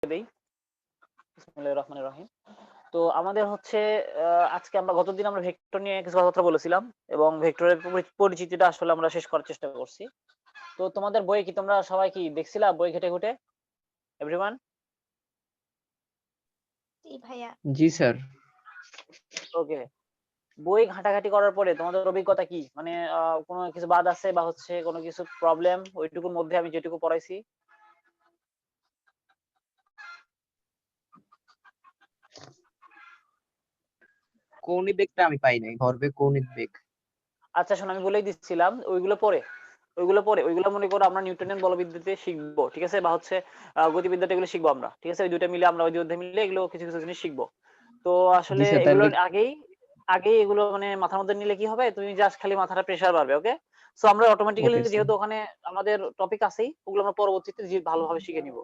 দেই। বিসমিল্লাহির রহমানির রহিম। তো আমাদের হচ্ছে আজকে আমরা গতদিন আমরা ভেক্টর নিয়ে কিছু কথাবার্তা বলেছিলাম এবং ভেক্টরের পরিচিতিটা আসলে আমরা শেষ করার চেষ্টা করছি। তো তোমাদের বই কি তোমরা সবাই কি দেখছিলা বই ঘেঁটে? এভরিওয়ান? জি ভাইয়া। জি স্যার। ওকে। বই ঘাটাঘাটি করার পরে তোমাদের অভিজ্ঞতা কি? মানে কোনো কিছু বাদ আছে বা হচ্ছে কোনো কিছু প্রবলেম ওইটুকুর মধ্যে আমি যেটুকু পড়াইছি? কৌণিক বেগটা আমি পাই নাই। ভরবেগ কৌণিক বেগ। আচ্ছা শোনো আমি বলেই দিচ্ছিলাম ওইগুলো মনে করো আমরা নিউটনের বলবিদ্যাতে শিখবো, ঠিক আছে? বা হচ্ছে গতিবিদ্যাতে এগুলো শিখবো আমরা, ঠিক আছে? ওই দুইটা মিলে আমরা ওই দুই অধ্যায় মিলে এগুলো কিছু কিছু জিনিস শিখবো। তো জি আসলে স্যার, তাহলে এগুলোর আগেই এগুলো মানে মাথার মধ্যে নিলে কি হবে, তুমি জাস্ট খালি মাথাটা প্রেসার বাড়বে। ওকে, সো আমরা অটোমেটিক্যালি ওকে স্যার। যেহেতু ওখানে আমাদের টপিক আছেই ওগুলো আমরা পরবর্তীতে ভালোভাবে শিখে নিব।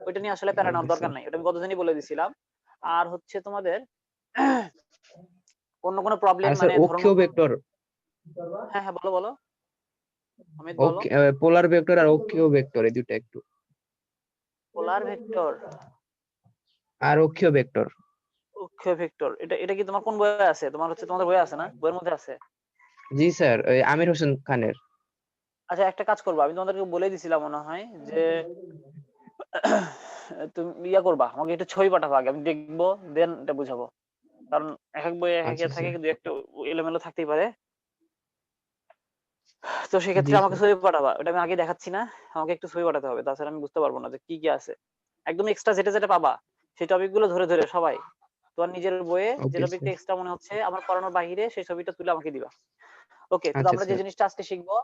ওইটা নিয়ে আসলে প্যারা ওকে নেওয়ার দরকার স্যার। নাই, ওটা আমি গতদিনই বলে দিছিলাম। আর হচ্ছে তোমাদের অন্য কোনো প্রবলেম আর স্যার মানে ধরো অক্ষীয় ভেক্টর, হ্যাঁ হ্যাঁ বলো বলো অমিত বলো। পোলার ভেক্টর আর অক্ষীয় ভেক্টর এই দুটো একটু। পোলার ভেক্টর আর অক্ষীয় ভেক্টর। অক্ষয় ভেক্টর এটা এটা কি তোমার কোন বইয়ে আছে? তোমার হচ্ছে তোমাদের বইয়ে আছে না? বইয়ের মধ্যে আছে? জি স্যার, ওই আমির হোসেন খানের। আচ্ছা একটা কাজ করবা, আমি তোমাদেরকে বলে দিছিলাম মনে হয় যে তুমি ইয়া করবা, আমাকে একটু ছবি পাঠাবো আগে, আমি দেখবো দেন এটা বুঝাবো। কারণ এক এক বইয়ে এক এক আচ্ছা ইয়ে থাকে, স্যার। কিন্তু একটু এলোমেলো থাকতেই পারে। তো জি সেক্ষেত্রে আমাকে স্যার। ছবি পাঠাবা, ওটা আমি আগে দেখাচ্ছি না। আমাকে একটু ছবি পাঠাতে হবে, তাছাড়া আমি বুঝতে পারবো না যে কি কি আছে। একদম এক্সট্রা যেটা যেটা পাবা সেই টপিক গুলো ধরে ধরে সবাই তোমার নিজের বইয়ে যে ওকে টপিকটা স্যার। এক্সট্রা মনে হচ্ছে আমার পড়ানোর বাইরে সেই ছবিটা তুলে আমাকে দিবা। ওকে, তো আচ্ছা আমরা যে স্যার। জিনিসটা আজকে শিখবো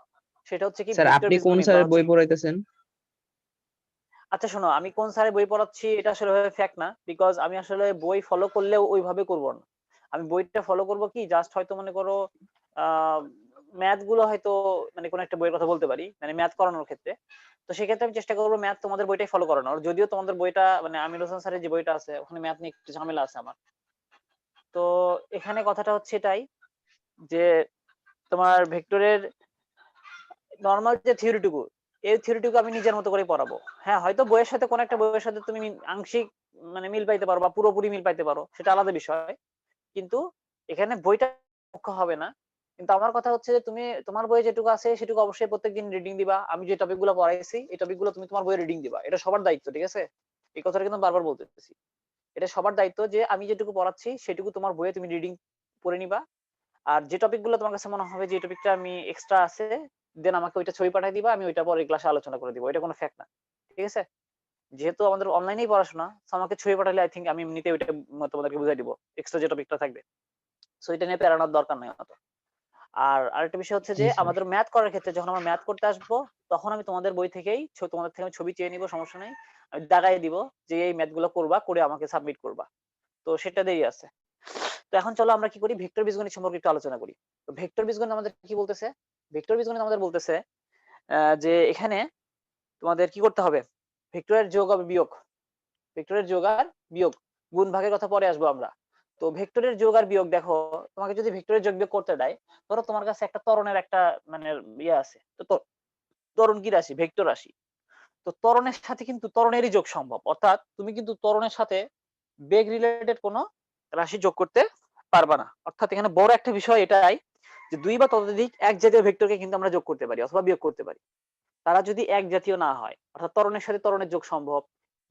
সেটা হচ্ছে কি স্যার ভেক্টর আপনি কোন বীজগণিত বা স্যারের হচ্ছে। বই পড়াইতেছেন? আচ্ছা শোনো, আমি কোন স্যারের বই পড়াচ্ছি এটা আসলে ফ্যাক্ট না, বিকজ আমি আসলে বই ফলো করলেও ওইভাবে করব না। আমি বইটা ফলো করব কি, জাস্ট হয়তো মনে করো ম্যাথ গুলো হয়তো মানে কোন একটা বইয়ের কথা বলতে পারি, মানে ম্যাথ করানোর ক্ষেত্রে। তো সেক্ষেত্রে আমি চেষ্টা করবো ম্যাথ তোমাদের বইটাই ফলো করানোর, যদিও তোমাদের বইটা মানে আমির হোসেন স্যারের যে বইটা আছে ওখানে ম্যাথ নিয়ে একটু ঝামেলা আছে আমার। তো এখানে কথাটা হচ্ছে এটাই যে তোমার ভেক্টরের নরমাল যে থিওরিটুকু, এই থিওরিটুকু আমি নিজের মতো করে পড়াবো। হ্যাঁ হয়তো বইয়ের সাথে কোন একটা বইয়ের সাথে তুমি আংশিক মানে মিল পাইতে পারো বা পুরোপুরি মিল পাইতে পারো, সেটা আলাদা বিষয়। কিন্তু এখানে বইটা মুখ্য হবে না। কিন্তু আমার কথা হচ্ছে যে তুমি তোমার বইয়ে যেটুকু আছে সেটুকু অবশ্যই প্রত্যেকদিন রিডিং দিবা। আমি যে টপিক গুলো পড়াইছি এই টপিক গুলো তুমি তোমার বইয়ে রিডিং দিবা, এটা সবার দায়িত্ব, ঠিক আছে? এই কথাটা কিন্তু বারবার বলতেছি, এটা সবার দায়িত্ব যে আমি যেটুকু পড়াচ্ছি সেটুকু তোমার বইয়ে তুমি রিডিং পড়ে নিবা। আর যে টপিক গুলো তোমার কাছে মনে হবে যে এই টপিকটা আমি এক্সট্রা আছে, দেন আমাকে ওইটা ছবি পাঠিয়ে দিবা, আমি ওইটা পরে ক্লাসে আলোচনা করে দিব। এটা কোনো ফ্যাক্ট না, ঠিক আছে? যেহেতু আমাদের অনলাইনেই পড়াশোনা, তো আমাকে ছবি পাঠালে আই থিঙ্ক আমি এমনিতে ওইটা তোমাদেরকে বুঝাই দিব, এক্সট্রা যে টপিকটা থাকবে। সো এটা নিয়ে প্যারানোর দরকার নাই অত। আর আরেকটা বিষয় হচ্ছে জি যে স্যার। আমাদের ম্যাথ করার ক্ষেত্রে যখন আমরা ম্যাথ করতে আসবো, তখন আমি তোমাদের বই থেকেই তোমাদের থেকে আমি ছবি চেয়ে নিব, সমস্যা নেই। আমি দাগাই দিব যে এই ম্যাথ গুলো করবা, করে আমাকে সাবমিট করবা। তো সেটা দেরি আছে। তো এখন চলো আমরা কি করি, ভেক্টর বীজগণিত সম্পর্কে একটু আলোচনা করি। তো ভেক্টর বীজগণিত আমাদের কি বলতেছে? ভেক্টর বীজগণিত আমাদের বলতেছে যে এখানে তোমাদের কি করতে হবে, ভেক্টরের যোগ আর বিয়োগ, ভেক্টরের যোগ আর বিয়োগ, গুণ ভাগের কথা পরে আসবো আমরা। তো ভেক্টরের যোগ আর বিয়োগ দেখো, তোমাকে যদি ভেক্টরের যোগ বিয়োগ করতে দেয়, ধরো তোমার কাছে একটা ত্বরণের একটা মানে ইয়ে আছে, তো ত্বরণ কি রাশি? ভেক্টর রাশি। তো ত্বরণের সাথে কিন্তু ত্বরণেরই যোগ সম্ভব, অর্থাৎ তুমি কিন্তু ত্বরণের সাথে বেগ রিলেটেড কোনো রাশি যোগ করতে পারবা না। অর্থাৎ এখানে বড় একটা বিষয় এটাই যে দুই বা ততোধিক এক জাতীয় ভেক্টরকে কিন্তু আমরা যোগ করতে পারি অথবা বিয়োগ করতে পারি, তারা যদি এক জাতীয় না হয়। অর্থাৎ ত্বরণের সাথে ত্বরণের যোগ সম্ভব,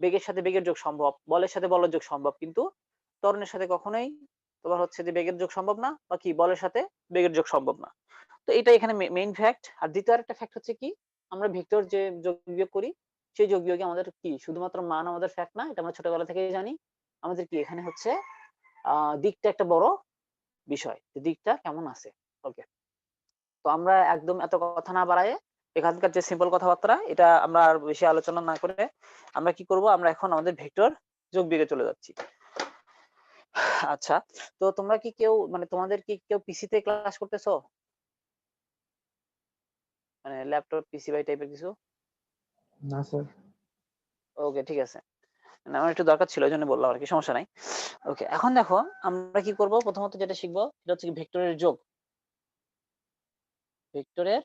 বেগের সাথে বেগের যোগ সম্ভব, বলের সাথে বলের যোগ সম্ভব, কিন্তু ত্বরণের সাথে কখনোই তোমার হচ্ছে যে বেগের যোগ সম্ভব না, বা কি বলের সাথে বেগের যোগ সম্ভব না। তো এটা এখানে মেইন ফ্যাক্ট। আর দ্বিতীয় আরেকটা ফ্যাক্ট হচ্ছে কি, আমরা ভেক্টর যে যোগ বিয়োগ করি সেই যোগ বিয়োগে আমাদের কি শুধুমাত্র মান আমাদের ফ্যাক্ট না, এটা আমরা ছোটবেলা থেকেই জানি। আমাদের কি এখানে হচ্ছে দিকটা একটা বড় বিষয়, যে দিকটা কেমন আছে। ওকে, তো আমরা একদম এত কথা না বাড়ায়ে এখানকার যে সিম্পল কথাবার্তা এটা আমরা আর বেশি আলোচনা না করে আমরা কি করব, আমরা এখন আমাদের ভেক্টর যোগ বিয়োগে চলে যাচ্ছি। আচ্ছা, তো তোমরা কি কেউ মানে তোমাদের কি কেউ পিসিতে ক্লাস করতেছো, মানে ল্যাপটপ পিসি বাই টাইপের কিছু? না স্যার। ওকে ঠিক আছে, মানে আমার একটু দরকার ছিল, ওই জন্য বললাম আর কি, সমস্যা নাই। ওকে, এখন দেখো আমরা কি করব, প্রথমত যেটা শিখবো সেটা হচ্ছে ভেক্টরের যোগ, ভেক্টরের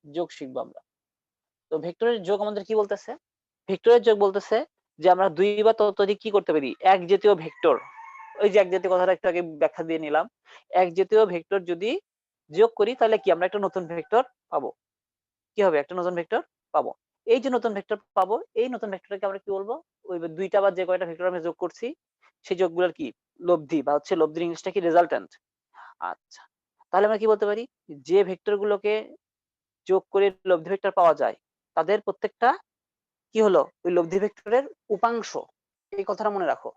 যোগ শিখবো আমরা। তো ভেক্টরের যোগ আমাদের কি বলতেছে, ভেক্টরের যোগ বলতেছে যে আমরা 2 বা ততোধিক কি করতে পারি, এক জাতীয় ভেক্টর, ওই যে এক জাতীয় কথাটা একটু আগে ব্যাখ্যা দিয়ে নিলাম, এক জাতীয় ভেক্টর যদি যোগ করি তাহলে কি আমরা একটা নতুন ভেক্টর পাবো। কি হবে, একটা নতুন ভেক্টর পাবো। এই যে নতুন ভেক্টর পাবো, এই নতুন ভেক্টরকে আমরা কি বলবো, ওই 2টা বা যে কয়টা ভেক্টর আমরা যোগ করছি সেই যোগগুলোর কি লব্ধি, বা হচ্ছে লব্ধির ইংলিশটা কি, রেজাল্টেন্ট। আচ্ছা, তাহলে আমরা কি বলতে পারি, যে ভেক্টর গুলোকে যোগ করে লব্ধি ভেক্টর পাওয়া যায় তাদের প্রত্যেকটা কি হলো, ওই লব্ধি ভেক্টরের উপাংশ। এই কথাটা মনে রাখো।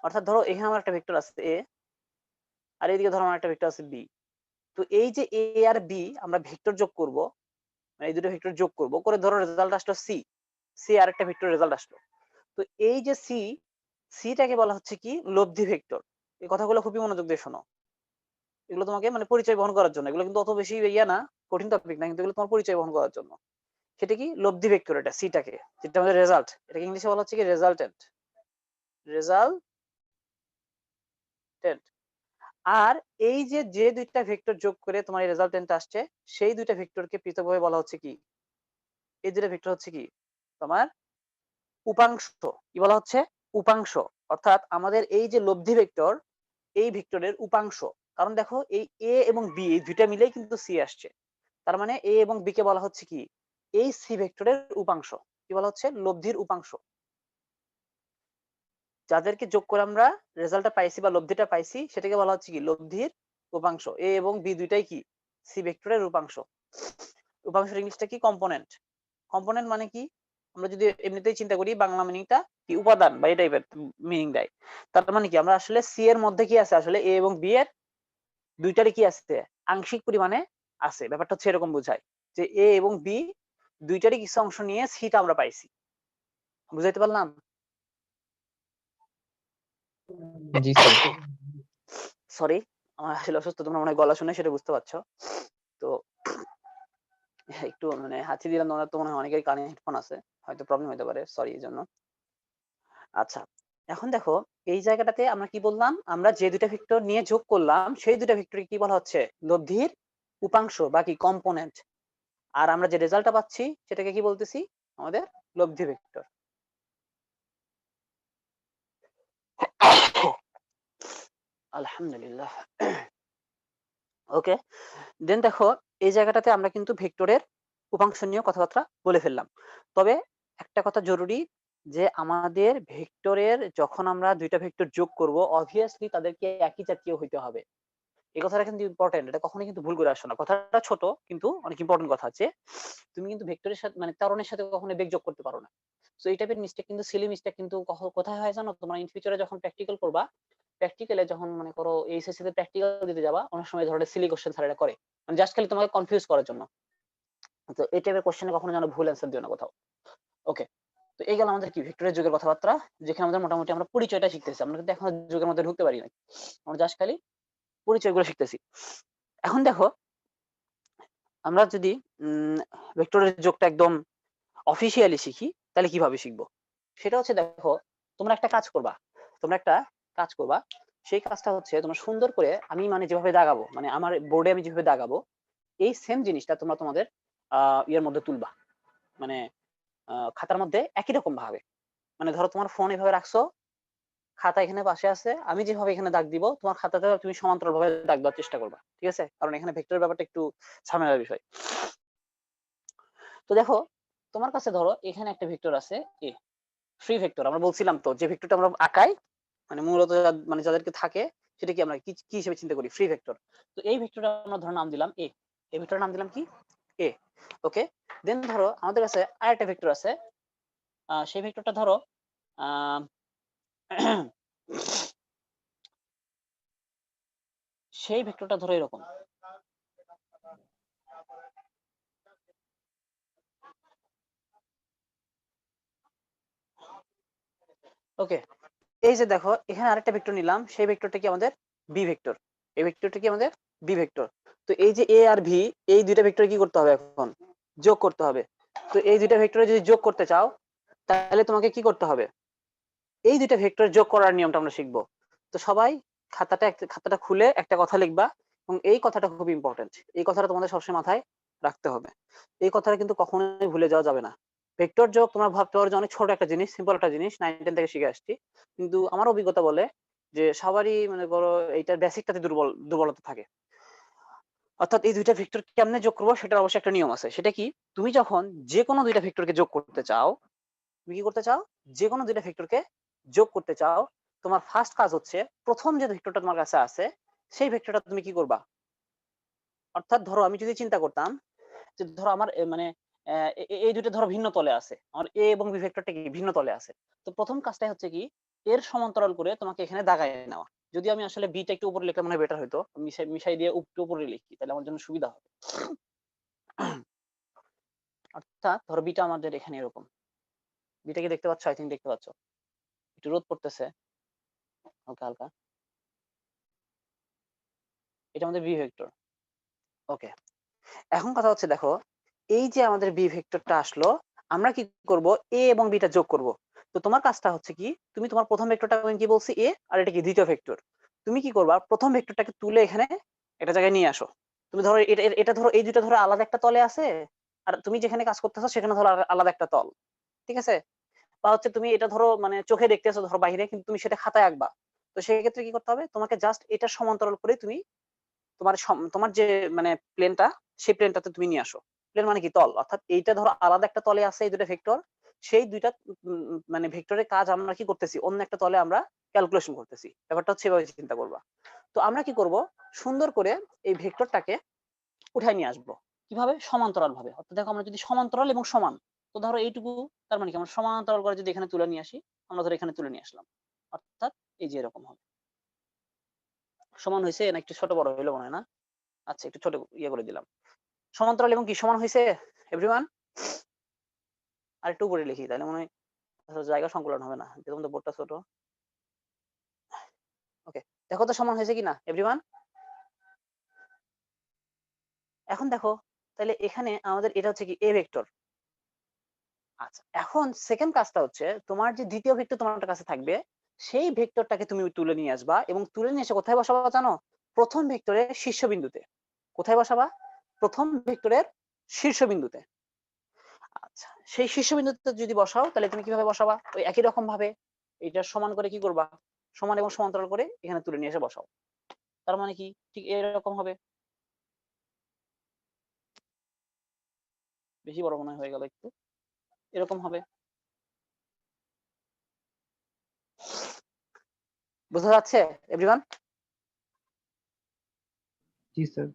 অর্থাৎ ধরো এখানে আমার একটা ভেক্টর আছে এ, আর এইদিকে ধরো আমার একটা ভেক্টর আছে বি। তো এই যে এ আর বি আমরা ভেক্টর যোগ করব, মানে এই দুটো ভেক্টর যোগ করব করে ধরো রেজাল্ট আসলো সি, সি আর একটা ভেক্টর রেজাল্ট আসলো। তো এই যে সি, সিটাকে বলা হচ্ছে কি লব্ধি ভেক্টর। এই কথাগুলো খুবই মনোযোগ দিয়ে শোনো, এগুলো তোমাকে মানে পরিচয় বহন করার জন্য, এগুলো কিন্তু অত বেশি ইয়া না, কঠিন টপিক না, কিন্তু এগুলো তোমার পরিচয় বহন করার জন্য। সেটা কি লব্ধি ভেক্টর, এটা সিটাকে, যেটা আমাদের রেজাল্ট, এটাকে ইংলিশে বলা হচ্ছে কি রেজাল্টেন্ট, রেজাল্টেন্ট। আর এই যে যে দুইটা ভেক্টর যোগ করে তোমার এই রেজাল্টেন্ট আসছে, সেই দুইটা ভেক্টরকে পৃথকভাবে বলা হচ্ছে কি, এই দুইটা ভেক্টর হচ্ছে কি তোমার উপাংশ। কি বলা হচ্ছে, উপাংশ। অর্থাৎ আমাদের এই যে লব্ধি ভেক্টর, এই ভেক্টরের উপাংশ। কারণ দেখো এই এ এবং বি এই দুইটা মিলেই কিন্তু সি আসছে, তার মানে এ এবং বি কে বলা হচ্ছে কি এই সি ভেক্টরের উপাংশ। কি বলা হচ্ছে, লব্ধির উপাংশ। যাদেরকে যোগ করে আমরা রেজাল্টটা পাইছি বা লব্ধিটা পাইছি সেটাকে বলা হচ্ছে কি লব্ধির উপাংশ। এ এবং বি দুইটাই কি সি ভেক্টরের উপাংশ। উপাংশের ইংলিশটা কি, কম্পোনেন্ট। কম্পোনেন্ট মানে কি, আমরা যদি এমনিতেই চিন্তা করি বাংলা মিনিংটা কি উপাদান বা এই টাইপের মিনিং দেয়। তার মানে কি আমরা আসলে সি এর মধ্যে কি আছে, আসলে এ এবং বি এর দুইটারই কি আছে, আংশিক পরিমাণে আছে। ব্যাপারটা হচ্ছে এরকম বোঝায় যে এ এবং বি দুইটারই কিছু অংশ নিয়ে সিটা আমরা পাইছি। বুঝাইতে পারলাম? জি স্যার। সরি, আমার আসলে অসুস্থ, তোমরা মনে হয় গলা শুনে সেটা বুঝতে পারছো। তো একটু মানে হাঁচি দিলাম, তোমরা তো মনে হয় অনেকের কানে হেডফোন আছে, হয়তো প্রবলেম হতে পারে, সরি এই জন্য। আচ্ছা, এখন দেখো এই জায়গাটাতে আমরা কি বললাম, আমরা যে দুইটা ভেক্টর নিয়ে যোগ করলাম সেই দুইটা ভেক্টরকে কি বলা হচ্ছে, লব্ধির উপাংশ বা কি কম্পোনেন্ট। আর আমরা যে রেজাল্টটা পাচ্ছি সেটাকে কি বলতেছি, আমাদের লব্ধি ভেক্টর। আলহামদুলিল্লাহ। ওকে, দেন দেখো এই জায়গাটাতে আমরা কিন্তু ভেক্টরের উপাংশ নিয়ে কথাবার্তা বলে ফেললাম। তবে একটা কথা জরুরি, যে আমাদের ভেক্টরের যখন আমরা দুইটা ভেক্টর যোগ করব অবভিয়াসলি তাদেরকে একই জাতীয় হইতে হবে। এই কথাটা কিন্তু ইম্পর্টেন্ট, এটা কখনোই কিন্তু ভুল করে আসো না। কথাটা ছোট কিন্তু অনেক ইম্পর্টেন্ট কথা আছে। তুমি কিন্তু ভেক্টরের সাথে মানে ত্বরণের সাথে কখনো বেগ যোগ করতে পারো না। সো এই টাইপের মিস্টেক কিন্তু সিলি মিস্টেক কিন্তু কোথায় হয় জানো, তোমরা ইন ফিউচারে যখন প্র্যাকটিক্যাল করবা, প্র্যাকটিক্যালে যখন মনে করো এইচএসসি তে প্র্যাকটিক্যাল দিতে যাবা, অনেক সময় ধরনের সিলি কোশ্চেন স্যারেরা করে, মানে জাস্ট খালি তোমাকে কনফিউজ করার জন্য। তো এই টাইপের কোশ্চেনে কখনো যেন ভুল অ্যান্সার দিও না কোথাও। ওকে, তো এই গেল আমাদের কি ভেক্টরের যুগের কথাবার্তা, যেখানে আমাদের মোটামুটি আমরা পরিচয়টা শিখতেছি। আমরা কিন্তু এখন যুগের মধ্যে ঢুকতে পারি না, আমরা জাস্ট খালি পরিচয়গুলো শিখতেছি। এখন দেখো আমরা যদি ভেক্টরের যোগটা একদম অফিসিয়ালি শিখি তাহলে কিভাবে শিখবো, সেটা হচ্ছে দেখো তোমরা একটা কাজ করবা, তোমরা একটা কাজ করবা, সেই কাজটা হচ্ছে তোমরা সুন্দর করে আমি মানে যেভাবে দাগাবো, মানে আমার বোর্ডে আমি যেভাবে দাগাবো এই সেম জিনিসটা তোমরা তোমাদের ইয়ের মধ্যে তুলবা, মানে খাতার মধ্যে একই রকম ভাবে। মানে ধরো তোমার ফোন এভাবে রাখছো, খাতা এখানে পাশে আছে, আমি যেভাবে এখানে দাগ দিব তোমার খাতাতে তুমি সমান্তরাল ভাবে দাগ দেওয়ার চেষ্টা করবা, ঠিক আছে? কারণ এখানে ভেক্টরের ব্যাপারটা একটু ঝামেলার বিষয়। তো দেখো তোমার কাছে ধরো এখানে একটা ভেক্টর আছে এ, ফ্রি ভেক্টর। আমরা বলছিলাম তো যে ভেক্টরটা আমরা আঁকাই, মানে মূলত মানে যাদেরকে থাকে সেটা কি আমরা কি কি হিসেবে চিন্তা করি, ফ্রি ভেক্টর। তো এই ভেক্টরটা আমরা ধরো নাম দিলাম এ, এই ভেক্টরের নাম দিলাম কি এ। ওকে, দেন ধরো আমাদের কাছে আরেকটা ভেক্টর আছে, সেই ভেক্টরটা ধরো আহ সেই ভেক্টরটা ধরো এরকম। ওকে, এই যে দেখো এখানে আরেকটা ভেক্টর নিলাম, সেই ভেক্টরটা কি আমাদের বি ভেক্টর। এই ভেক্টরটা কি আমাদের বি ভেক্টর। তো এই যে এ আর ভি এই দুইটা ভেক্টর কি করতে হবে, এখন যোগ করতে হবে। তো এই দুইটা ভেক্টরে যদি যোগ করতে চাও তাহলে তোমাকে কি করতে হবে, এই দুইটা ভেক্টর যোগ করার নিয়মটা আমরা শিখবো। তো সবাই খাতাটা খুলে একটা কথা লিখবা, এবং এই কথাটা খুব ইম্পর্টেন্ট, এই কথাটা তোমাদের সবসময় মাথায় রাখতে হবে। এই কথাটা কিন্তু কখনোই ভুলে যাওয়া যাবে না। ভেক্টর যোগ তোমরা ভাবতে পারো যে অনেক ছোট একটা জিনিস, সিম্পল একটা জিনিস, 9-10 থেকে শিখে আসছি, কিন্তু আমার অভিজ্ঞতা বলে যে সবারই মনে করো এইটার বেসিকটাতে দুর্বলতা থাকে। অর্থাৎ এই দুইটা ভেক্টর কেমনে যোগ করবো সেটার অবশ্যই একটা নিয়ম আছে। সেটা কি, তুমি যখন যে কোনো দুইটা ভেক্টরকে যোগ করতে চাও, তুমি কি করতে চাও, যে কোনো দুইটা ভেক্টরকে যোগ করতে চাও, তোমার ফার্স্ট কাজ হচ্ছে প্রথম যে ভেক্টরটা তোমার কাছে আছে সেই ভেক্টরটা তুমি কি করবা। অর্থাৎ ধরো আমি যদি চিন্তা করতাম যে ধরো আমার মানে এই দুটো ধরো ভিন্ন তলে আছে, আমার এ এবং বি ভেক্টরটা কি ভিন্ন তলে আছে, তো প্রথম কাজটাই হচ্ছে কি এর সমান্তরাল করে তোমাকে এখানে দাগায় নেওয়া। যদি আমি আসলে বিটা একটু উপরে লিখলে মনে হয় বেটার হতো, মিশাই মিশাই দিয়ে একটু উপরে লিখি তাহলে আমার জন্য সুবিধা হবে। অর্থাৎ ধরো বিটা আমাদের এখানে এরকম, বিটা কি দেখতে পাচ্ছ? আই থিঙ্ক দেখতে পাচ্ছ, একটু রোদ পড়তেছে হালকা হালকা। এটা আমাদের বি ভেক্টর। ওকে, এখন কথা হচ্ছে দেখো এই যে আমাদের বি ভেক্টরটা আসলো, আমরা কি করব, এ এবং বিটা যোগ করব। তো তোমার কাজটা হচ্ছে কি, তুমি তোমার প্রথম ভেক্টরটা আমি কি বলছি এ, আর এটা কি দ্বিতীয় ভেক্টর, তুমি কি করবা প্রথম ভেক্টরটাকে তুলে এখানে একটা জায়গায় নিয়ে আসো। তুমি ধরো এটা এটা ধরো এই দুটো ধরো আলাদা একটা তলে আছে, আর তুমি যেখানে কাজ করতেছো সেখানে ধরো আলাদা একটা তল, ঠিক আছে? বা হচ্ছে তুমি এটা ধরো মানে চোখে দেখতেছো ধরো বাইরে, কিন্তু তুমি সেটা খাতায় আঁকবা। তো সেই ক্ষেত্রে কি করতে হবে, তোমাকে জাস্ট এটা সমান্তরাল করে তুমি তোমার তোমার যে মানে প্লেনটা, সেই প্লেনটাতে তুমি নিয়ে আসো। প্লেন মানে কি তল, অর্থাৎ এইটা ধরো আলাদা একটা তলে আছে এই দুটো ভেক্টর, সেই দুইটা মানে ভেক্টরের কাজ আমরা কি করতেছি অন্য একটা তলে আমরা ক্যালকুলেশন করতেছি। ব্যাপারটা হচ্ছে এভাবে চিন্তা করবা। তো আমরা কি করব, সুন্দর করে এই ভেক্টরটাকে উঠায় নিয়ে আসবো। কিভাবে? সমান্তরাল ভাবে। অর্থাৎ দেখো আমরা যদি সমান্তরাল এবং সমান, তো ধরো এইটুকু, তার মানে কি আমরা সমান্তরাল করে যদি এখানে তুলে নিয়ে আসি, আমরা ধরো এখানে তুলে নিয়ে আসলাম, অর্থাৎ এই যে এরকম হবে। সমান হয়েছে না একটু ছোট বড় হইলো মনে হয় না? আচ্ছা একটু ছোট ইয়ে করে দিলাম। সমান্তরাল এবং কি সমান হয়েছে এভরিওয়ান? আর একটু উপরে লিখি তাহলে মনে হয় জায়গা সংকুলন হবে না, যেরকম তো বোর্ডটা ছোট। ওকে, দেখো তো সমান হয়েছে কিনা এভরিওয়ান। এখন দেখো তাহলে এখানে আমাদের এটা হচ্ছে কি এ ভেক্টর। আচ্ছা, এখন সেকেন্ড কাজটা হচ্ছে তোমার যে দ্বিতীয় ভেক্টর তোমার কাছে থাকবে, সেই ভেক্টরটাকে তুমি তুলে নিয়ে আসবা, এবং তুলে নিয়ে এসে কোথায় বসাবা জানো? প্রথম ভেক্টরের শীর্ষবিন্দুতে। কোথায় বসাবা? প্রথম ভেক্টরের শীর্ষবিন্দুতে। আচ্ছা, সেই শীর্ষবিন্দুতে যদি বসাও তাহলে তুমি কিভাবে বসাবা? ওই একই রকম ভাবে এটা সমান করে কি করবা, সমান এবং সমান্তরাল করে এখানে তুলে নিয়ে এসে বসাও। তার মানে কি ঠিক এরকম হবে। বেশি বড় মনে হয়ে গেল একটু, এরকম হবে। বোঝা যাচ্ছে এভরিওয়ান? জি স্যার।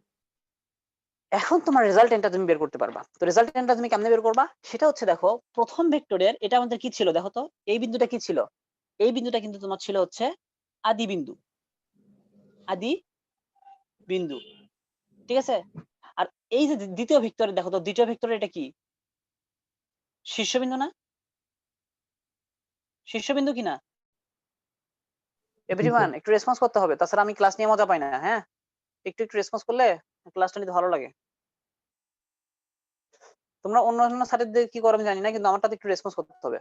এখন তোমার রেজাল্টেন্টটা তুমি বের করতে পারবা। তো রেজাল্টেন্টটা তুমি কেমনে বের করবা? সেটা হচ্ছে দেখো প্রথম ভেক্টরের এটা আমাদের কি ছিল দেখো তো, এই বিন্দুটা কি ছিল? এই বিন্দুটা কিন্তু তোমার ছিল হচ্ছে আদি বিন্দু, আদি বিন্দু, ঠিক আছে? আর এই যে দ্বিতীয় ভেক্টরে দেখো তো, দ্বিতীয় ভেক্টরে এটা কি শীর্ষবিন্দু না? শীর্ষবিন্দু কি না জি স্যার। এভরিওয়ান? একটু রেসপন্স করতে হবে, তাছাড়া আমি ক্লাস নিয়ে মজা পাই না। হ্যাঁ, একটু একটু রেসপন্স করলে ক্লাসটা নিতে ভালো লাগে। তোমরা অন্য স্যারদের কি করো আমি জানি না, কিন্তু আমারটাতে একটু রেসপন্স করতে হবে,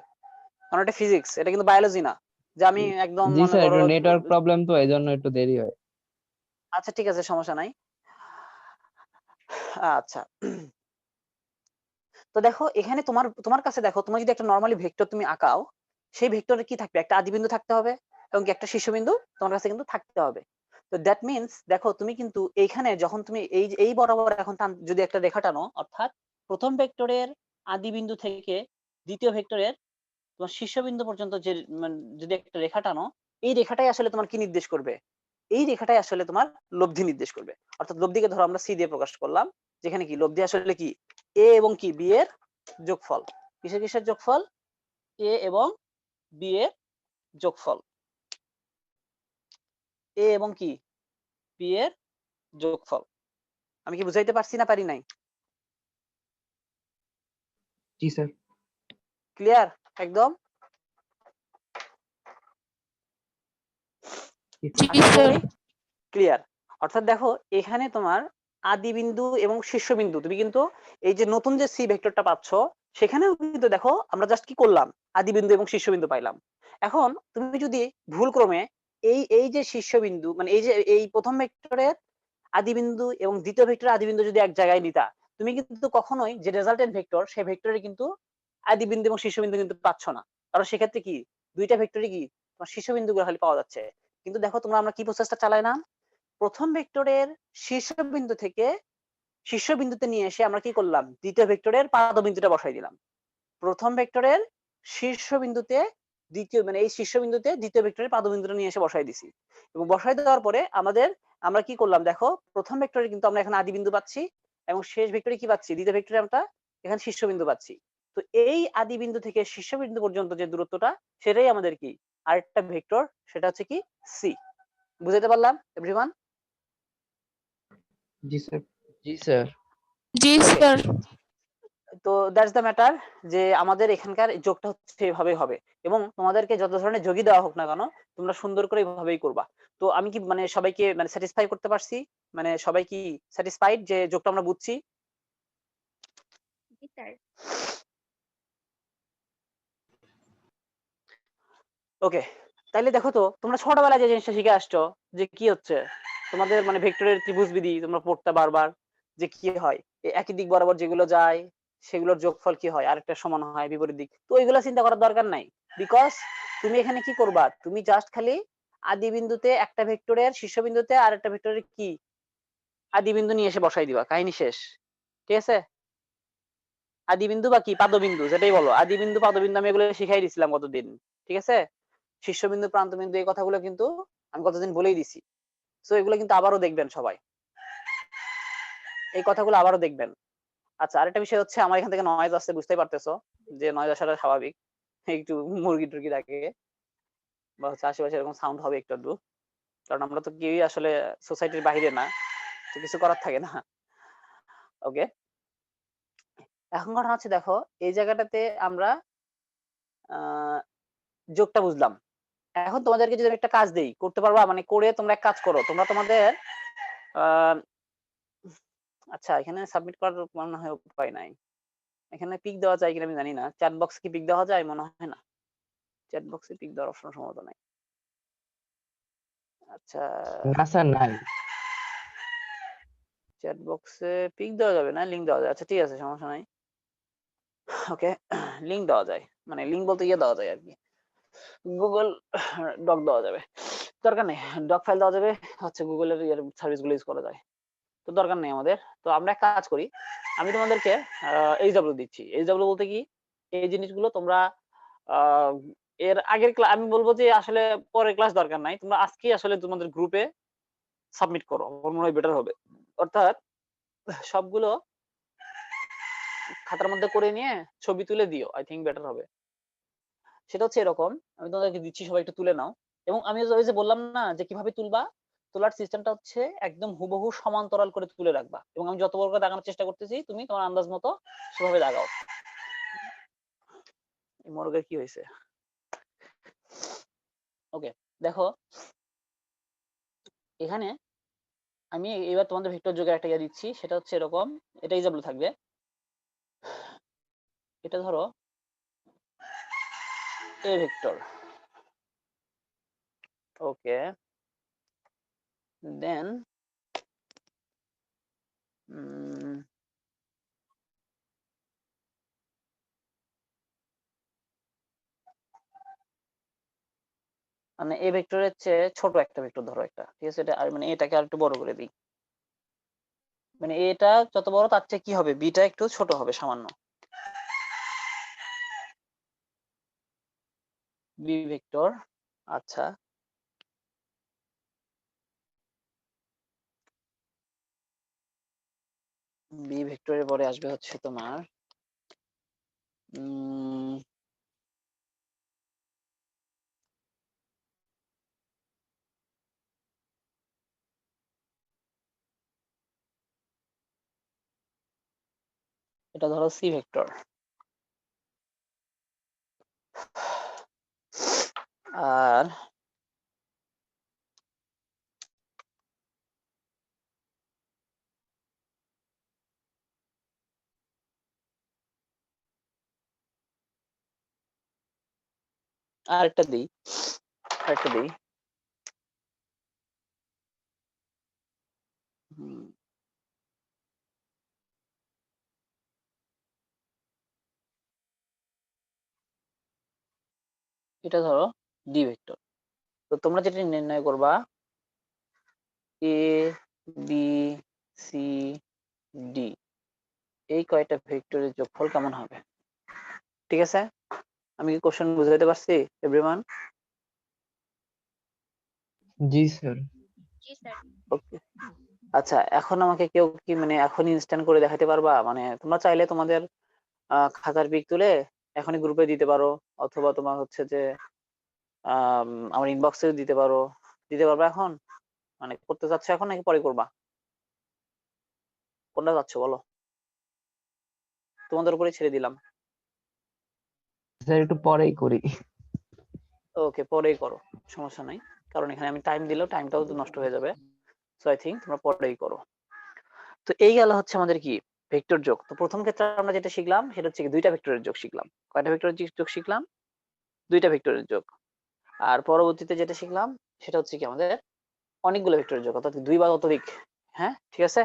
কারণ এটা ফিজিক্স, এটা কিন্তু বায়োলজি না যে আমি একদম জি মনে স্যার, করো। একটু নেটওয়ার্ক প্রবলেম তো এই জন্য একটু দেরি হয়। আচ্ছা ঠিক আছে, সমস্যা নাই। আচ্ছা, তো দেখো এখানে তোমার তোমার কাছে দেখো, তোমার যদি একটা নরমালি ভেক্টর তুমি আঁকাও, সেই ভেক্টরে কি থাকবে? একটা আদি বিন্দু থাকতে হবে এবং কি একটা শীর্ষবিন্দু তোমার কাছে কিন্তু থাকতে হবে। তো দ্যাট মিন্স দেখো তুমি কিন্তু এইখানে যখন তুমি এই বরাবর এখন যদি একটা রেখা টানো, অর্থাৎ প্রথম ভেক্টরের আদি বিন্দু থেকে দ্বিতীয় ভেক্টরের তোমার শীর্ষবিন্দু পর্যন্ত যে যদি একটা রেখা টানো, এই রেখাটাই আসলে তোমার কি নির্দেশ করবে? এই রেখাটাই আসলে তোমার লব্ধি নির্দেশ করবে। অর্থাৎ লব্ধিকে ধরো আমরা সি দিয়ে প্রকাশ করলাম, যেখানে কি লব্ধি আসলে কি এ এবং কি বি এর যোগফল। কিসের কিসের যোগফল? এ এবং বি এর যোগফল। এ এবং কি বি এর যোগফল। আমি কি বুঝাইতে পারছি না পারি নাই? জি স্যার। ক্লিয়ার একদম? জি স্যার। ক্লিয়ার। অর্থাৎ দেখো এখানে তোমার আদি বিন্দু এবং শীর্ষবিন্দু, তুমি কিন্তু এই যে নতুন যে সি ভেক্টরটা পাচ্ছ, সেখানেও কিন্তু দেখো আমরা জাস্ট কি করলাম, আদি বিন্দু এবং শীর্ষবিন্দু পাইলাম। এখন তুমি যদি ভুল ক্রমে এই যে শীর্ষবিন্দু মানে এই যে এই প্রথম ভেক্টরের আদি বিন্দু এবং দ্বিতীয় ভেক্টরের আদি বিন্দু যদি এক জায়গায় নিতা, তুমি কিন্তু কখনোই যে রেজাল্টেন্ট ভেক্টর সেই ভেক্টরের কিন্তু আদি বিন্দু এবং শীর্ষবিন্দু কিন্তু পাচ্ছ না, কারণ সেক্ষেত্রে কি দুইটা ভেক্টরই কি তোমার শীর্ষবিন্দুগুলো খালি পাওয়া যাচ্ছে। কিন্তু দেখো তোমরা আমরা কি প্রসেসটা চালাই না, প্রথম ভেক্টরের শীর্ষবিন্দু থেকে শীর্ষবিন্দুতে নিয়ে এসে আমরা কি করলাম, দ্বিতীয় ভেক্টরের পাদবিন্দুটা বসাই দিলাম। প্রথম ভেক্টরের শীর্ষবিন্দুতে দ্বিতীয় মানে এই শীর্ষবিন্দুতে দ্বিতীয় ভেক্টরের পাদবিন্দুটা নিয়ে এসে বসাই দিছি, এবং বসাই দেওয়ার পরে আমরা কি করলাম দেখো, প্রথম ভেক্টরে কিন্তু আমরা এখানে আদি বিন্দু পাচ্ছি, এবং শেষ ভেক্টরে কি পাচ্ছি, দ্বিতীয় ভেক্টরে আমরা এখানে শীর্ষবিন্দু পাচ্ছি। তো এই আদি বিন্দু থেকে শীর্ষবিন্দু পর্যন্ত যে দূরত্বটা, সেটাই আমাদের কি আরেকটা ভেক্টর, সেটা হচ্ছে কি সি। বুঝাতে পারলাম এভরিওয়ান? জি স্যার। জি স্যার। জি ওকে, স্যার। তো দ্যাটস দ্য ম্যাটার, যে আমাদের এখানকার যোগটা হচ্ছে এভাবেই হবে, এবং তোমাদেরকে যত ধরনের যোগই দেওয়া হোক না কেন তোমরা সুন্দর করে এভাবেই করবা। তো আমি কি মানে সবাইকে মানে স্যাটিসফাই করতে পারছি, মানে সবাই কি স্যাটিসফাইড যে যোগটা আমরা বুঝছি? ওকে, তাইলে দেখো তো তোমরা ছোটবেলায় যে জিনিসটা শিখে আসছো, যে কি হচ্ছে তোমাদের মানে ভেক্টরের ত্রিভুজ বিধি তোমরা পড়তে বারবার, যে কি হয় একই দিক বরাবর যেগুলো যায় সেগুলোর যোগফল কি হয়, আরেকটা সমান হয় বিপরীত দিক, তো ওইগুলো চিন্তা করার দরকার নাই। বিকজ তুমি এখানে কি করবা, তুমি জাস্ট খালি আদি বিন্দুতে একটা ভেক্টরের শীর্ষবিন্দুতে আর একটা ভেক্টরের কি আদি বিন্দু নিয়ে এসে বসাই দিবা, কাহিনী শেষ। ঠিক আছে, আদি বিন্দু বা কি পাদবিন্দু যেটাই বলো, আদি বিন্দু পাদবিন্দু আমি এগুলো শিখাই দিছিলাম কতদিন। ঠিক আছে, শীর্ষবিন্দু প্রান্তবিন্দু এই কথাগুলো কিন্তু আমি কতদিন বলেই দিছি। সো এগুলো কিন্তু আবারও দেখবেন সবাই, এই কথাগুলো আবারও দেখবেন। আচ্ছা, আরেকটা বিষয় হচ্ছে আমার এখান থেকে নয়েজ আসছে, বুঝতেই পারতেছো যে নয়েজ আসাটা স্বাভাবিক, একটু মুরগি টুরগি ডাকে বা হচ্ছে আশেপাশে এরকম সাউন্ড হবে একটু আধটু, কারণ আমরা তো কেউই আসলে সোসাইটির বাইরে না, তো কিছু করার থাকে না। ওকে, এখন কথা হচ্ছে দেখো এই জায়গাটাতে আমরা যোগটা বুঝলাম। এখন তোমাদেরকে যদি আমি একটা কাজ দেই, করতে পারবা? মানে করে তোমরা এক কাজ করো, তোমরা তোমাদের আহ আচ্ছা এখানে সাবমিট করার মনে হয় উপায় নাই, এখানে পিক দেওয়া যায় কিনা আমি জানি না, চ্যাট বক্স কি পিক দেওয়া যায়, মনে হয় না চ্যাট বক্সে পিক দেওয়ার অপশন সম্ভবত নাই। আচ্ছা, না স্যার নাই। চ্যাট বক্সে পিক দেওয়া যাবে না, লিংক দেওয়া যায়, আচ্ছা ঠিক আছে সমস্যা নাই। ওকে, লিংক দেওয়া যায়, মানে লিংক বলতে ইয়ে দেওয়া যায় আর কি, গুগল ডক দেওয়া যাবে, দরকার নেই। ডক ফাইল দেওয়া যাবে, হচ্ছে গুগলের ইয়ার সার্ভিস গুলো ইউজ করা যায়, তো দরকার নেই আমাদের। তো আমরা এক কাজ করি, আমি তোমাদেরকে এইচডব্লিউ দিচ্ছি। এইচডব্লিউ বলতে কি, এই জিনিসগুলো তোমরা আহ, এর আগের ক্লাস আমি বলবো যে আসলে পরের ক্লাস দরকার নাই, তোমরা আজকেই আসলে তোমাদের গ্রুপে সাবমিট করো, আমার মনে হয় বেটার হবে। অর্থাৎ সবগুলো খাতার মধ্যে করে নিয়ে ছবি তুলে দিও, আই থিঙ্ক বেটার হবে। সেটা হচ্ছে এরকম, আমি তোমাদেরকে দিচ্ছি, সবাই একটু তুলে নাও। এবং আমি ওই যে বললাম না যে কিভাবে তুলবা, তোলার সিস্টেমটা হচ্ছে একদম হুবহু সমান্তরাল করে তুলে রাখবা, এবং আমি যত বড় করে দাগানোর চেষ্টা করতেছি তুমি তোমার আন্দাজ মতো সেভাবে দাগাও। এই মোরগের কি হয়েছে? ওকে, দেখো এখানে আমি এবার তোমাদের ভেক্টর যোগের একটা ইয়ে দিচ্ছি, সেটা হচ্ছে এরকম, এটা ইজাবল থাকবে। এটা ধরো এ ভেক্টর, ওকে, দেন মানে এ ভেক্টরের চেয়ে ছোট একটা ভেক্টর ধরো একটা, ঠিক আছে, এটা আর মানে এটাকে আর একটু বড় করে দিই, মানে এটা যত বড় তার চেয়ে কি হবে, বিটা একটু ছোট হবে সামান্য, বি ভেক্টর। আচ্ছা, বি ভেক্টরের পরে আসবে হচ্ছে তোমার এটা ধরো সি ভেক্টর। আর আরেকটা দিই, আরেকটা দিই, হুম, এটা ধরো ডি ভেক্টর। তো তোমরা যেটা নির্ণয় করবা এ বি সি ডি এই কয়টা ভেক্টরের যোগফল কেমন হবে। ঠিক আছে, আমি কি কোশ্চেন বুঝাইতে পারছি এভরিওয়ান? জি স্যার। ওকে, আচ্ছা এখন আমাকে কেউ কি মানে এখন ইনস্ট্যান্ট করে দেখাতে পারবা? মানে তোমরা চাইলে তোমাদের খাতার পিক তুলে এখনই গ্রুপে দিতে পারো, অথবা তোমার হচ্ছে যে আমার ইনবক্সে দিতে পারো। দিতে পারবা এখন? মানে করতে চাচ্ছ এখন নাকি পরে করবা? কোনটা চাচ্ছ বলো, তোমাদের উপরে ছেড়ে দিলাম। স্যার একটু পরেই করি। ওকে, পরেই করো, সমস্যা নাই, কারণ এখানে আমি টাইম দিলেও টাইমটাও তো নষ্ট হয়ে যাবে। সো আই থিঙ্ক তোমরা পরেই করো। তো এই গেল হচ্ছে আমাদের কি ভেক্টর যোগ। তো প্রথম ক্ষেত্রে আমরা যেটা শিখলাম সেটা হচ্ছে কি দুইটা ভেক্টরের যোগ শিখলাম। কয়টা ভেক্টরের যোগ শিখলাম? দুইটা ভেক্টরের যোগ। আর পরবর্তীতে যেটা শিখলাম সেটা হচ্ছে কি আমাদের অনেকগুলো ভেক্টরের যোগ, অর্থাৎ দুই বা ততোধিক। হ্যাঁ ঠিক আছে,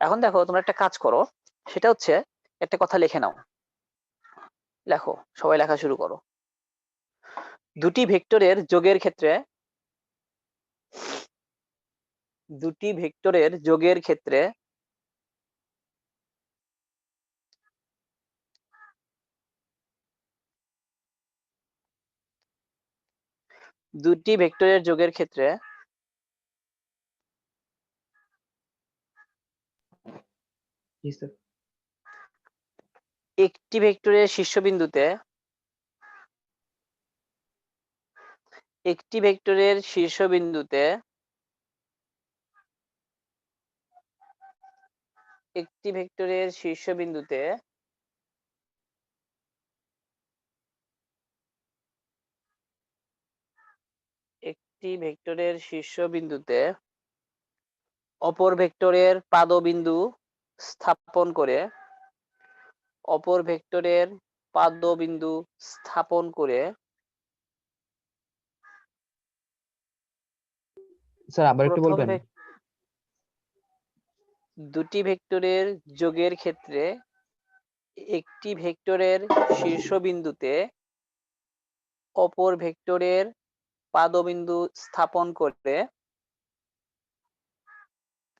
এখন দেখো তোমরা একটা কাজ করো, সেটা হচ্ছে একটা কথা লিখে নাও। লেখো, সবাই লেখা শুরু করো। দুটি ভেক্টরের যোগের ক্ষেত্রে, দুটি ভেক্টরের যোগের ক্ষেত্রে দুটি ভেক্টরের যোগের ক্ষেত্রে জি স্যার। একটি ভেক্টরের শীর্ষবিন্দুতে, একটি ভেক্টরের শীর্ষবিন্দুতে একটি ভেক্টরের শীর্ষবিন্দুতে একটি ভেক্টরের শীর্ষবিন্দুতে অপর ভেক্টরের পাদবিন্দু স্থাপন করে, অপর ভেক্টরের পাদবিন্দু স্থাপন করে স্যার আবার একটু প্রথম বলবেন? দুটি ভেক্টরের যোগের ক্ষেত্রে একটি ভেক্টরের শীর্ষবিন্দুতে অপর ভেক্টরের পাদবিন্দু স্থাপন করে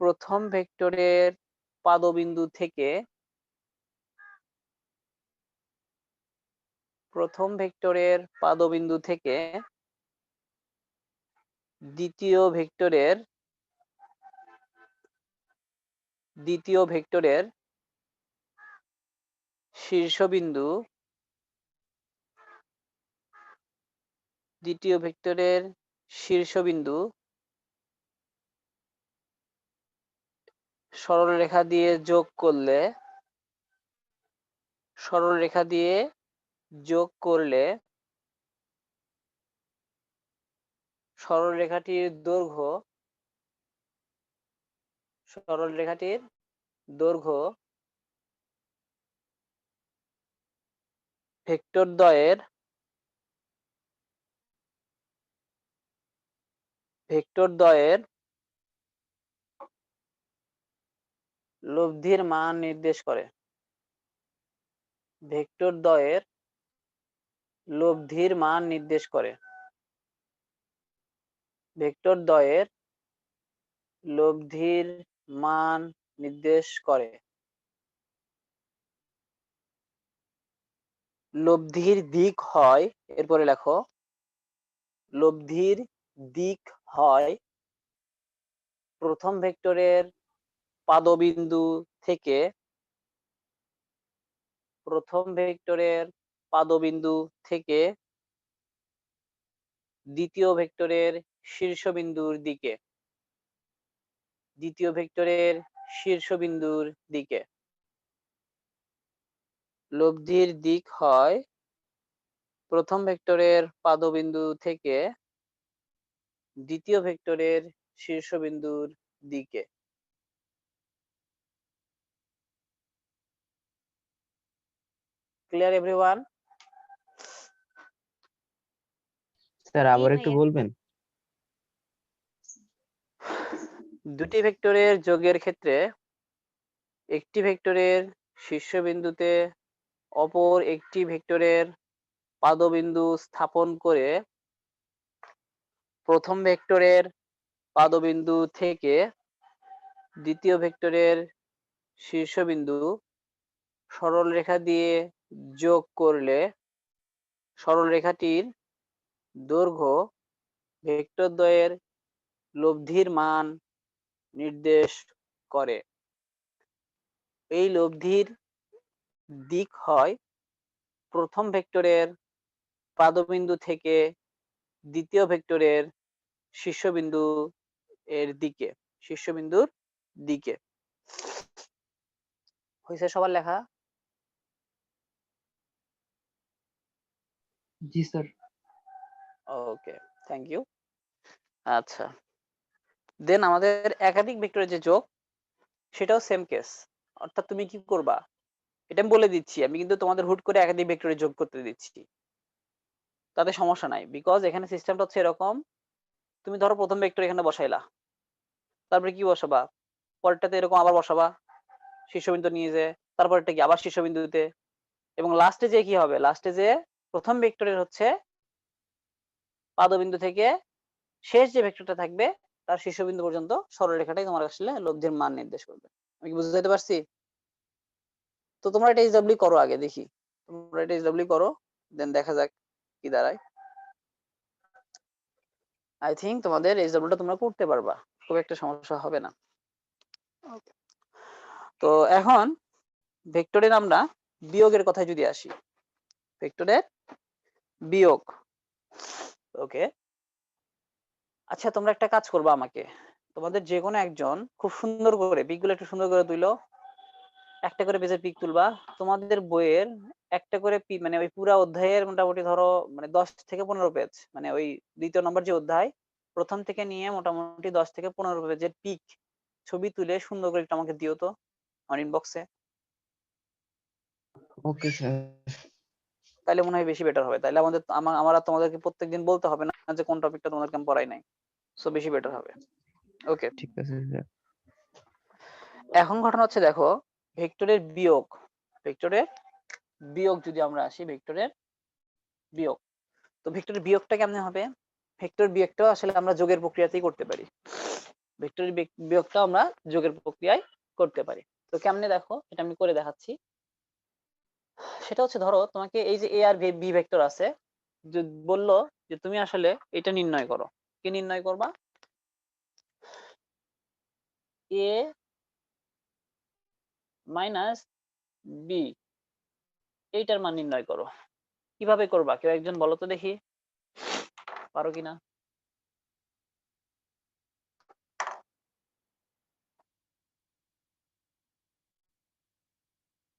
প্রথম ভেক্টরের পাদবিন্দু থেকে প্রথম ভেক্টরের পাদবিন্দু থেকে দ্বিতীয় ভেক্টরের দ্বিতীয় ভেক্টরের শীর্ষবিন্দু দ্বিতীয় ভেক্টরের শীর্ষবিন্দু সরলরেখা দিয়ে যোগ করলে, সরলরেখা দিয়ে যোগ করলে সরলরেখাটির দৈর্ঘ্য, সরলরেখাটির দৈর্ঘ্য ভেক্টরদ্বয়ের ভেক্টরদ্বয়ের লব্ধির মান নির্দেশ করে। ভেক্টরদ্বয়ের লব্ধির মান নির্দেশ করে। ভেক্টরদ্বয়ের লব্ধির মান নির্দেশ করে। লব্ধির দিক হয়, এরপরে লেখো, লব্ধির দিক হয় প্রথম ভেক্টরের পাদবিন্দু থেকে, প্রথম ভেক্টরের পাদবিন্দু থেকে দ্বিতীয় ভেক্টরের শীর্ষবিন্দুর দিকে, দ্বিতীয় ভেক্টরের শীর্ষবিন্দুর দিকে। লব্ধির দিক হয় প্রথম ভেক্টরের পাদবিন্দু থেকে দ্বিতীয় ভেক্টরের শীর্ষবিন্দুর দিকে। Clear everyone? স্যার আবার একটু বলবেন? দুটি ভেক্টরের যোগের ক্ষেত্রে একটি ভেক্টরের শীর্ষবিন্দুতে অপর একটি ভেক্টরের পাদবিন্দু স্থাপন করে প্রথম ভেক্টরের পাদবিন্দু থেকে দ্বিতীয় ভেক্টরের শীর্ষবিন্দু সরল রেখা দিয়ে যোগ করলে সরল রেখাটির দৈর্ঘ্য ভেক্টরদ্বয়ের লব্ধির মান নির্দেশ করে। এই লব্ধির দিক হয় প্রথম ভেক্টরের পাদবিন্দু থেকে দ্বিতীয় ভেক্টরের শীর্ষবিন্দু এর দিকে, শীর্ষবিন্দুর দিকে। হয়েছে সবার লেখা? জি স্যার। Okay, thank you. আচ্ছা, দেন আমাদের একাধিক ভেক্টরের যে যোগ সেটাও সেম কেস। অর্থাৎ তুমি কি করবা, এটা আমি বলে দিচ্ছি, আমি কিন্তু তোমাদের হুট করে একাধিক ভেক্টরে যোগ করতে দিচ্ছি, তাতে সমস্যা নাই, বিকজ এখানে সিস্টেমটা হচ্ছে এরকম, তুমি ধরো প্রথম ভেক্টর এখানে বসাইলা, তারপরে কি বসাবা, পরেরটাতে এরকম আবার বসাবা শীর্ষবিন্দু নিয়ে যে, তারপরটা কি আবার শীর্ষবিন্দুতে, এবং লাস্টে যে কি হবে, লাস্টে যে প্রথম ভেক্টরের হচ্ছে পাদবিন্দু থেকে শেষ যে ভেক্টরটা থাকবে তার শীর্ষবিন্দু পর্যন্ত সরলরেখাটাই তোমার আসলে লব্ধির মান নির্দেশ করবে। আমি কি বুঝতে পারছি? তো তোমরা এটা এইচডব্লিউ করো, আগে দেখি তোমরা এটা এইচডব্লিউ করো, দেন দেখা যাক কি দাঁড়ায়। আই থিঙ্ক তোমাদের এইচডব্লিউটা তোমরা করতে পারবা, খুব একটা সমস্যা হবে না। তো এখন ভেক্টরের আমরা বিয়োগের কথায় যদি আসি, ভেক্টরের বিয়োগ। ওকে, আচ্ছা তোমরা একটা কাজ করবা, আমাকে তোমাদের যে কোনো একজন খুব সুন্দর করে পিকগুলো একটু সুন্দর করে তুলো, একটা করে পেজের পিক তুলবা। তোমাদের বইয়ের একটা করে মানে ওই পুরা অধ্যায়ের মোটামুটি ধরো মানে 10 থেকে 15 পেজ, মানে ওই দ্বিতীয় নম্বর যে অধ্যায় প্রথম থেকে নিয়ে মোটামুটি 10 থেকে 15 পেজের পিক ছবি তুলে সুন্দর করে একটু আমাকে দিও তো আমার ইনবক্সে। Okay sir. তাহলে মনে হয় বেশি বেটার হবে, তাহলে আমাদের আমরা তোমাদেরকে প্রত্যেকদিন বলতে হবে না যে কোন টপিকটা তোমাদেরকে আমি পড়াই নাই, সো বেশি বেটার হবে। ওকে, ঠিক আছে স্যার। এখন ঘটনা হচ্ছে দেখো, ভেক্টরের বিয়োগ, ভেক্টরের বিয়োগ যদি আমরা আসি, ভেক্টরের বিয়োগ, তো ভেক্টরের বিয়োগটা কেমনে হবে? ভেক্টর বিয়োগটাও আসলে আমরা যোগের প্রক্রিয়াতেই করতে পারি, ভেক্টরের বিয়োগটা আমরা যোগের প্রক্রিয়ায় করতে পারি। তো কেমনে দেখো, এটা আমি করে দেখাচ্ছি। সেটা হচ্ছে ধরো তোমাকে এই যে এ আর বি ভেক্টর আছে, বললো যে তুমি আসলে এটা নির্ণয় করো, কি নির্ণয় করবা? এ মাইনাস বি, এইটার মান নির্ণয় করো। কিভাবে করবা কেউ একজন বলো তো দেখি, পারো কিনা?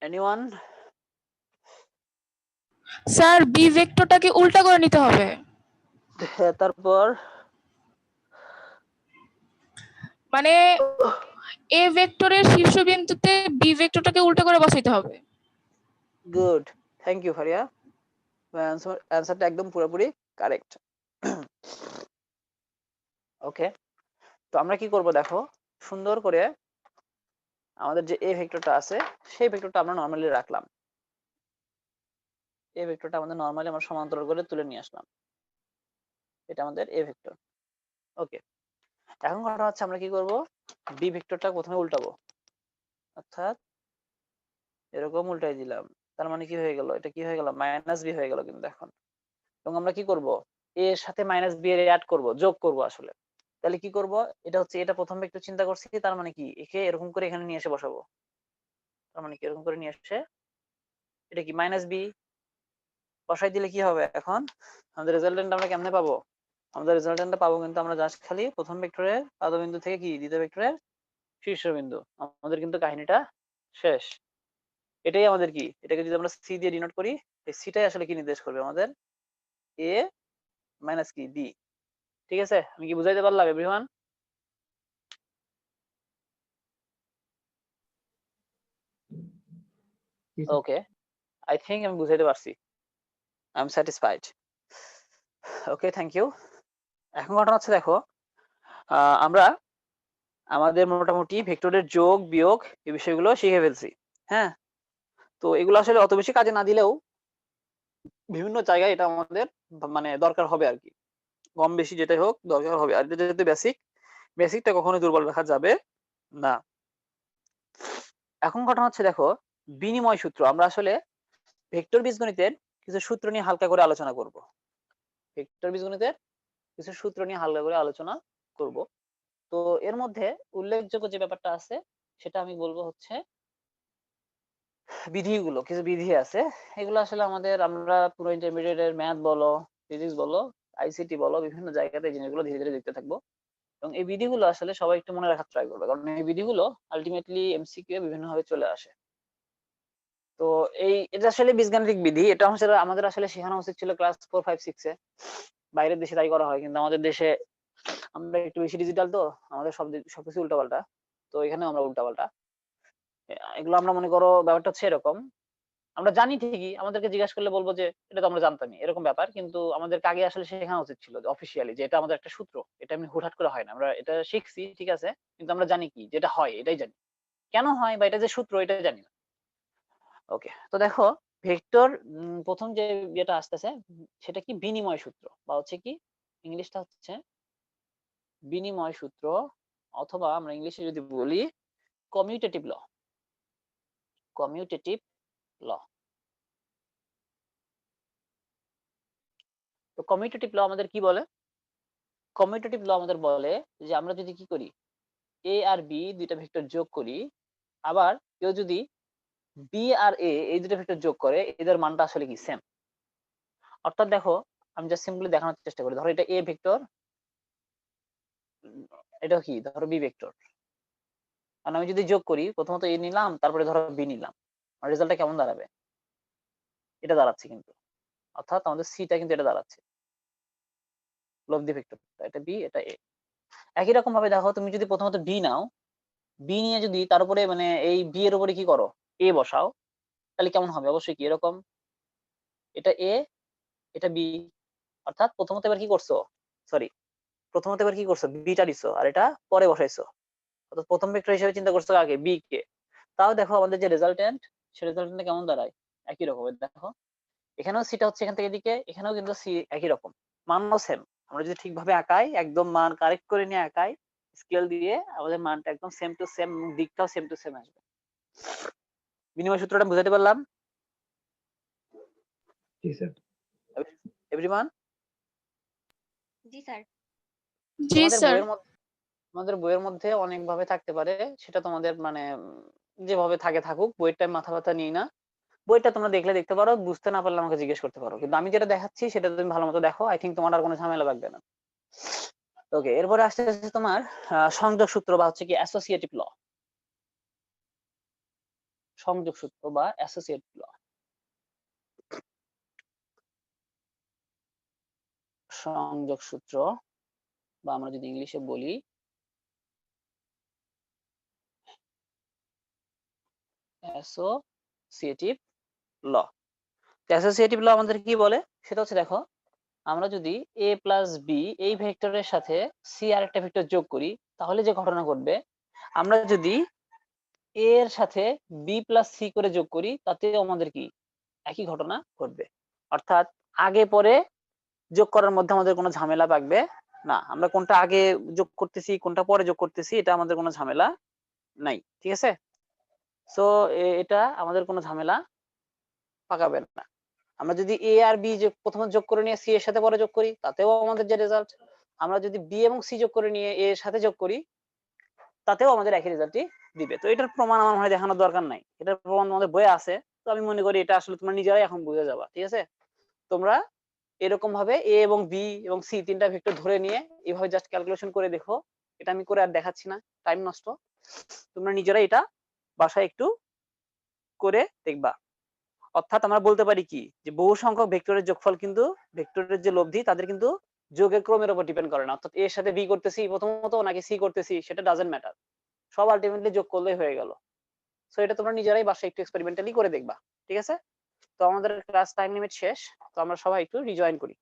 এনিওয়ান? স্যার বি ভেক্টরটাকে উল্টা করে নিতে হবে। তারপর মানে এ ভেক্টরের শীর্ষবিন্দুতে বি ভেক্টরটাকে উল্টা করে বসাইতে হবে। গুড, থ্যাংক ইউ ফারিয়া, অ্যান্সারটা একদম পুরোপুরি কারেক্ট। ওকে, তো আমরা কি করব দেখো, সুন্দর করে আমাদের যে এ ভেক্টরটা আছে সেই ভেক্টরটা আমরা নরমালি রাখলাম, এ ভেক্টরটা আমাদের নরমালি আমরা সমান্তরাল করে তুলে নিয়ে আসলাম, এটা আমাদের এ ভেক্টর। ওকে, এখন ঘটনা হচ্ছে আমরা কি করব, বি ভেক্টরটা প্রথমে উল্টাবো, অর্থাৎ এরকম উল্টাই দিলাম, তার মানে কি হয়ে গেল, এটা কি হয়ে গেল, মাইনাস বি হয়ে গেল কিন্তু এখন। এবং আমরা কি করব, এ এর সাথে মাইনাস বি এর অ্যাড করব, যোগ করব আসলে। তাহলে কি করব, এটা হচ্ছে এটা প্রথম ভেক্টর চিন্তা করছি, তার মানে কি একে এরকম করে এখানে নিয়ে এসে বসাবো, তার মানে কি এরকম করে নিয়ে এসে এটা কি মাইনাস বি বসাই দিলে কি হবে, এখন আমাদের রেজাল্টেন্ট আমরা কেমনে পাবো, আমাদের রেজাল্টেন্টটা পাবো কিন্তু আমরা জাস্ট খালি প্রথম ভেক্টরের পাদবিন্দু থেকে কি দ্বিতীয় ভেক্টরের শীর্ষবিন্দু, আমাদের কিন্তু কাহিনীটা শেষ। এটাই আমাদের কি, এটাকে যদি আমরা সি দিয়ে ডিনোট করি, এই সিটাই আসলে কি নির্দেশ করবে, আমাদের এ মাইনাস কি বি। ঠিক আছে, আমি কি বুঝাইতে পারলাম এভরিওয়ান? ওকে, আই থিঙ্ক আমি বুঝাইতে পারছি, I am satisfied. Okay, thank you. এখন ঘটনা হচ্ছে দেখো, আমরা আমাদের মোটামুটি ভেক্টরের যোগ বিয়োগ এই বিষয়গুলো শিখে ফেলছি। হ্যাঁ, তো এগুলো আসলে অত বেশি কাজে না দিলেও বিভিন্ন জায়গায় এটা আমাদের মানে দরকার হবে আর কি, কম বেশি যেটাই হোক দরকার হবে। আর এটা যেহেতু বেসিকটা কখনোই দুর্বল রাখা যাবে না। এখন ঘটনা হচ্ছে দেখো, বিনিময় সূত্র। আমরা আসলে ভেক্টর বীজগণিতের কিছু সূত্র নিয়ে হালকা করে আলোচনা করব। ভেক্টর বীজগণিতের কিছু সূত্র নিয়ে হালকা করে আলোচনা করব। তো এর মধ্যে উল্লেখযোগ্য যে ব্যাপারটা আছে সেটা আমি বলবো হচ্ছে বিধিগুলো। কিছু বিধি আছে, এগুলো আসলে আমরা পুরো ইন্টারমিডিয়েটের ম্যাথ বলো, ফিজিক্স বলো, আইসিটি বলো, বিভিন্ন জায়গাতে এই জিনিসগুলো ধীরে ধীরে দেখতে থাকবো। এবং এই বিধিগুলো আসলে সবাই একটু মনে রাখার ট্রাই করবে, কারণ এই বিধিগুলো আলটিমেটলি এমসিকিউ বিভিন্ন ভাবে চলে আসে। তো এটা আসলে বীজগাণিতিক বিধি, এটা আমাদের আসলে শেখানো উচিত ছিল ক্লাস 4, 5, 6 এ। বাইরের দেশে তাই করা হয়, কিন্তু আমাদের দেশে আমরা একটু বেশি ডিজিটাল, তো আমাদের সবকিছু উল্টাপাল্টা। তো এখানে আমরা উল্টাপাল্টা এগুলো আমরা মনে করো, ব্যাপারটা হচ্ছে এরকম। আমরা জানি ঠিকই, আমাদেরকে জিজ্ঞাসা করলে বলবো যে এটা তো আমরা জানতামই, এরকম ব্যাপার। কিন্তু আমাদেরকে আগে আসলে শেখানো উচিত ছিল অফিসিয়ালি যে এটা আমাদের একটা সূত্র, এটা এমনি হুটহাট করে হয় না। আমরা এটা শিখছি ঠিক আছে, কিন্তু আমরা জানি কি যেটা হয় এটাই জানি, কেন হয় বা এটা যে সূত্র এটা জানি না। ওকে, তো দেখো ভেক্টর প্রথম যে যেটা আসতেছে সেটা কি বিনিময় সূত্র, বা হচ্ছে কি ইংলিশটা হচ্ছে বিনিময় সূত্র, অথবা আমরা ইংলিশে যদি বলি কমিউটেটিভ ল। কমিউটেটিভ ল। তো কমিউটেটিভ ল আমাদের কি বলে? কমিউটেটিভ ল আমাদের বলে যে আমরা যদি কি করি, এ আর বি দুইটা ভেক্টর যোগ করি, আবার কেউ যদি বি আর এ এই দুটো ভেক্টর যোগ করে, এদের মানটা আসলে কি সেম। অর্থাৎ দেখো, আমি জাস্ট সিম্পলি দেখানোর চেষ্টা করি। ধরো এটা এ ভেক্টর, এটা কি ধরো বি ভেক্টর। কারণ আমি যদি যোগ করি, প্রথমত এ নিলাম, তারপরে ধরো বি নিলাম, আর রেজাল্টটা কেমন দাঁড়াবে? এটা দাঁড়াচ্ছে কিন্তু, অর্থাৎ আমাদের সিটা কিন্তু এটা দাঁড়াচ্ছে, লব্ধি ভেক্টর, এটা বি এটা এ। একই রকম ভাবে দেখো, তুমি যদি প্রথমত বি নাও, বি নিয়ে যদি তার উপরে মানে এই বি এর উপরে কি করো, এ বসাও, তাহলে কেমন হবে? অবশ্যই কি এরকম, এটা এ এটা বি। অর্থাৎ প্রথমত এবার কি করছো, সরি, প্রথমত এবার কি করছো, বিটা দিছো আর এটা পরে বসাইছো। অর্থাৎ প্রথম ভেক্টর হিসেবে চিন্তা করছো আগে বি কে। তাও দেখো আমাদের যে রেজাল্টেন্ট, সে রেজাল্টেন্ট কেমন দাঁড়ায়? একই রকম। দেখো এখানেও সিটা হচ্ছে এখান থেকে এদিকে, এখানেও কিন্তু সি একই রকম, মানও সেম। আমরা যদি ঠিকভাবে আঁকাই, একদম মান কারেক্ট করে নিয়ে আঁকাই স্কেল দিয়ে, আমাদের মানটা একদম সেম টু সেম, দিকটাও সেম টু সেম আসবে। বিনিময় সূত্রটা বুঝাতে পারলাম জি স্যার। এভরিওয়ান? জি স্যার। জি তোমাদের স্যার। বইয়ের মধ্যে অনেক ভাবে থাকতে পারে, সেটা তোমাদের মানে যেভাবে থাকে থাকুক, বইয়ের মাথা ব্যথা নিই না। বইটা তোমরা দেখলে দেখতে পারো, বুঝতে না পারলে আমাকে জিজ্ঞেস করতে পারো, কিন্তু আমি যেটা দেখাচ্ছি সেটা তুমি ভালো মতো দেখো, আই থিঙ্ক তোমার আর কোনো ঝামেলা লাগবে না। ওকে, এরপরে আসতে তোমার সংযোগ সূত্র, বা হচ্ছে কি অ্যাসোসিয়েটিভ ল। সংযোগ সূত্র বা অ্যাসোসিয়েটিভ ল। সংযোগ সূত্র, বা আমরা যদি ইংলিশে বলি অ্যাসোসিয়েটিভ ল। অ্যাসোসিয়েটিভ ল আমাদের কি বলে সেটা হচ্ছে, দেখো আমরা যদি a প্লাস বি এই ভেক্টরের সাথে সি আর একটা ভেক্টর যোগ করি, তাহলে যে ঘটনা ঘটবে, আমরা যদি a এর সাথে b প্লাস সি করে যোগ করি, তাতেও আমাদের কি একই ঘটনা ঘটবে। অর্থাৎ আগে পরে যোগ করার মধ্যে আমাদের কোনো ঝামেলা পাকবে না। আমরা কোনটা আগে যোগ করতেছি কোনটা পরে যোগ করতেছি, এটা আমাদের কোনো ঝামেলা নাই, ঠিক আছে? সো এটা আমাদের কোনো ঝামেলা পাকাবে না। আমরা যদি এ আর বি প্রথমে যোগ করে নিয়ে সি এর সাথে পরে যোগ করি, তাতেও আমাদের যে রেজাল্ট। আমরা যদি বি এবং সি যোগ করে নিয়ে এ এর সাথে যোগ করি, তাতেও আমাদের একই রেজাল্টই দিবে। তো এটার প্রমাণ আমার মনে হয় দেখানোর দরকার নাই, এটার প্রমাণ আমাদের বইয়ে আছে। তো আমি মনে করি এটা আসলে তোমরা নিজেরাই এখন বুঝে যাবা, ঠিক আছে? তোমরা এরকম ভাবে এ এবং বি এবং সি তিনটা ভেক্টর ধরে নিয়ে এইভাবে জাস্ট ক্যালকুলেশন করে দেখো। এটা আমি করে আর দেখাচ্ছি না, টাইম নষ্ট। তোমরা নিজেরাই এটা বাসায় একটু করে দেখবা। অর্থাৎ আমরা বলতে পারি কি, যে বহু সংখ্যক ভেক্টরের যোগফল কিন্তু ভেক্টরের যে লব্ধি তাদের কিন্তু যোগের ক্রমের উপর ডিপেন্ড করে না। অর্থাৎ এর সাথে বি করতেছি প্রথমত নাকি সি করতেছি, সেটা ডাজন্ট ম্যাটার, সব আলটিমেটলি যোগ করলেই হয়ে গেল। সো এটা তোমরা নিজেরাই বাসায় একটু এক্সপেরিমেন্টালি করে দেখবা, ঠিক আছে? তো আমাদের ক্লাস টাইম লিমিট শেষ, তো আমরা সবাই একটু রিজয়েন করি।